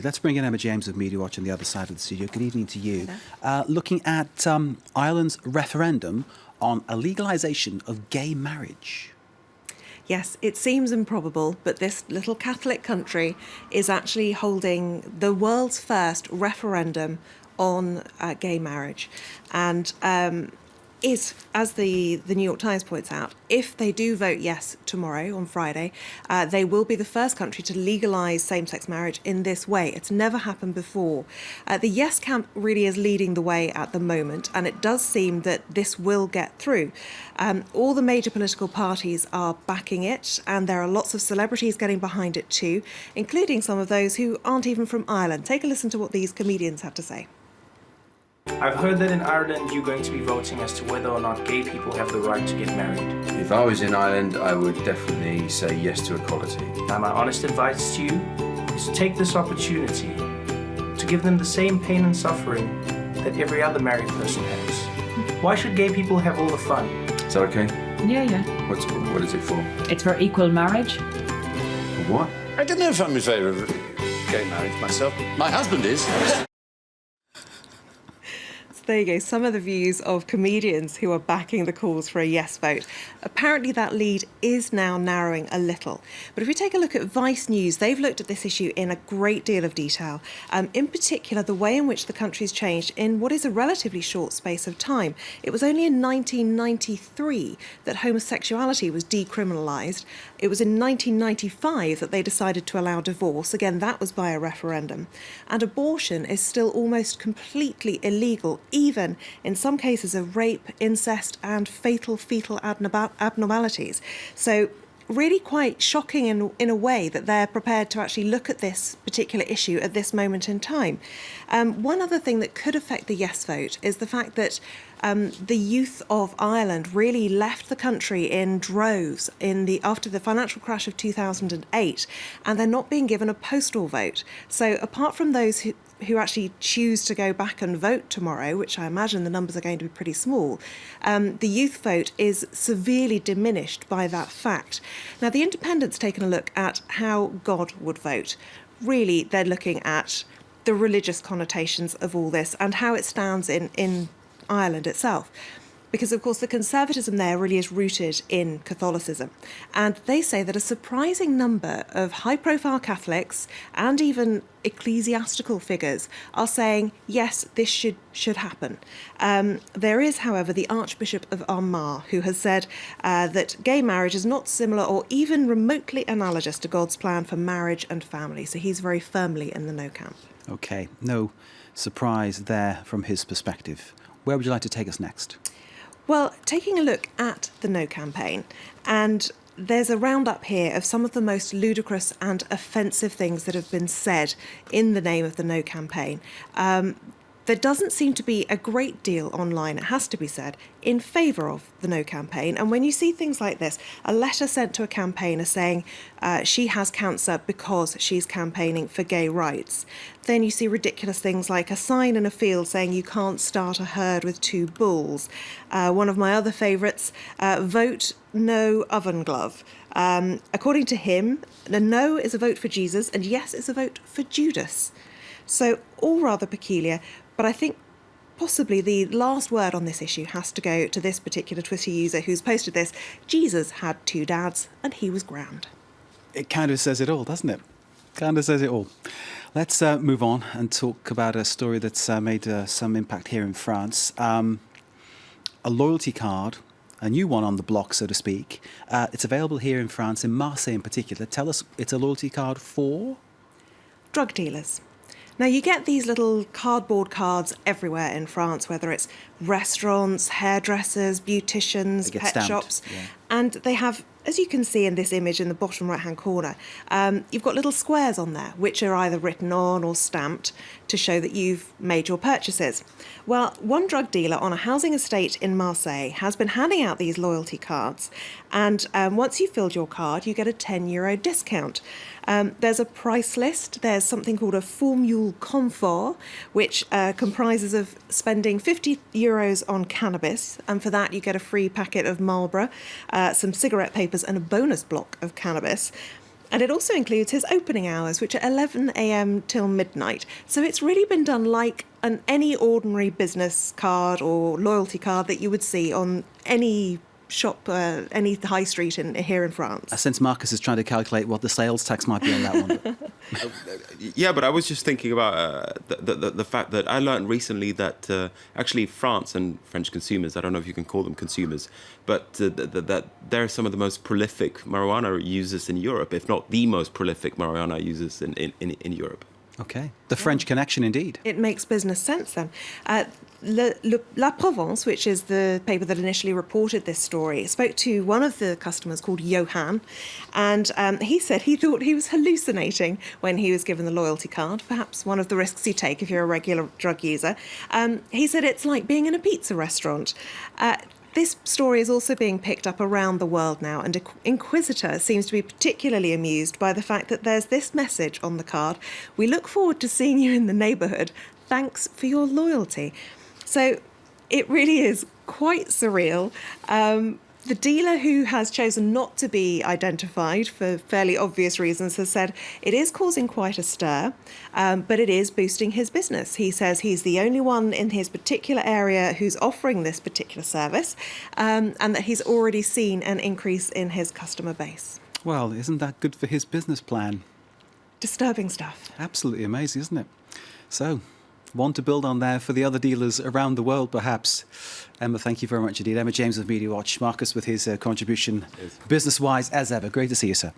Let's bring in Emma James of Media Watch on the other side of the studio. Good evening to you. Looking at Ireland's referendum on a legalisation of gay marriage. Yes, it seems improbable, but this little Catholic country is actually holding the world's first referendum on gay marriage. And is, as the New York Times points out, if they do vote yes tomorrow, on Friday, they will be the first country to legalise same-sex marriage in this way. It's never happened before. The yes camp really is leading the way at the moment, and it does seem that this will get through. All the major political parties are backing it, and there are lots of celebrities getting behind it too, including some of those who aren't even from Ireland. Take a listen to what these comedians have to say. I've heard that in Ireland you're going to be voting as to whether or not gay people have the right to get married. If I was in Ireland, I would definitely say yes to equality. Now my honest advice to you is to take this opportunity to give them the same pain and suffering that every other married person has. Why should gay people have all the fun? Is that okay? Yeah. What is it for? It's for equal marriage. For what? I don't know if I'm in favour of gay marriage myself. My husband is. There you go, some of the views of comedians who are backing the calls for a yes vote. Apparently that lead is now narrowing a little. But if we take a look at Vice News, they've looked at this issue in a great deal of detail. In particular, the way in which the country's changed in what is a relatively short space of time. It was only in 1993 that homosexuality was decriminalised. It was in 1995 that they decided to allow divorce. Again, that was by a referendum. And abortion is still almost completely illegal, even in some cases of rape, incest and fatal fetal abnormalities. So really quite shocking in a way that they're prepared to actually look at this particular issue at this moment in time. One other thing that could affect the yes vote is the fact that the youth of Ireland really left the country in droves after the financial crash of 2008, and they're not being given a postal vote. So apart from those who actually choose to go back and vote tomorrow, which I imagine the numbers are going to be pretty small, the youth vote is severely diminished by that fact. Now, the Independent's taken a look at how God would vote. Really, they're looking at the religious connotations of all this and how it stands in Ireland itself. Because, of course, the conservatism there really is rooted in Catholicism. And they say that a surprising number of high-profile Catholics and even ecclesiastical figures are saying, yes, this should happen. There is, however, the Archbishop of Armagh, who has said that gay marriage is not similar or even remotely analogous to God's plan for marriage and family. So he's very firmly in the no camp. OK, no surprise there from his perspective. Where would you like to take us next? Well, taking a look at the No campaign, and there's a roundup here of some of the most ludicrous and offensive things that have been said in the name of the No campaign. There doesn't seem to be a great deal online, it has to be said, in favour of the No campaign. And when you see things like this, a letter sent to a campaigner saying she has cancer because she's campaigning for gay rights, then you see ridiculous things like a sign in a field saying you can't start a herd with two bulls. One of my other favourites, vote no oven glove. According to him, a no is a vote for Jesus and yes is a vote for Judas. So all rather peculiar, but I think possibly the last word on this issue has to go to this particular Twitter user who's posted this. Jesus had two dads and he was grand. It kind of says it all, doesn't it? Kind of says it all. Let's move on and talk about a story that's made some impact here in France. A loyalty card, a new one on the block, so to speak. It's available here in France, in Marseille in particular. Tell us, it's a loyalty card for? Drug dealers. Now, you get these little cardboard cards everywhere in France, whether it's restaurants, hairdressers, beauticians, pet stamped, shops. yeah. And they have, as you can see in this image in the bottom right-hand corner, you've got little squares on there, which are either written on or stamped to show that you've made your purchases. Well, one drug dealer on a housing estate in Marseille has been handing out these loyalty cards. And once you've filled your card, you get a €10 discount. There's a price list. There's something called a Formule Confort, which comprises of spending €50 on cannabis. And for that, you get a free packet of Marlboro, some cigarette papers and a bonus block of cannabis. And it also includes his opening hours, which are 11 a.m. till midnight. So it's really been done like any ordinary business card or loyalty card that you would see on any shop, any high street here in France. Since Marcus is trying to calculate what the sales tax might be on that one. Yeah, but I was just thinking about the fact that I learned recently that actually France and French consumers, I don't know if you can call them consumers, but that they're some of the most prolific marijuana users in Europe, if not the most prolific marijuana users in Europe. Okay. The French connection, indeed. It makes business sense then. La Provence, which is the paper that initially reported this story, spoke to one of the customers called Johan, and he said he thought he was hallucinating when he was given the loyalty card, perhaps one of the risks you take if you're a regular drug user. He said it's like being in a pizza restaurant. This story is also being picked up around the world now, and Inquisitor seems to be particularly amused by the fact that there's this message on the card: "We look forward to seeing you in the neighbourhood. Thanks for your loyalty." So it really is quite surreal. The dealer, who has chosen not to be identified for fairly obvious reasons, has said it is causing quite a stir, but it is boosting his business. He says he's the only one in his particular area who's offering this particular service, and that he's already seen an increase in his customer base. Well, isn't that good for his business plan? Disturbing stuff. Absolutely amazing, isn't it? So, one to build on there for the other dealers around the world, perhaps. Emma, thank you very much indeed. Emma James of Media Watch. Marcus with his contribution, business-wise, as ever. Great to see you, sir.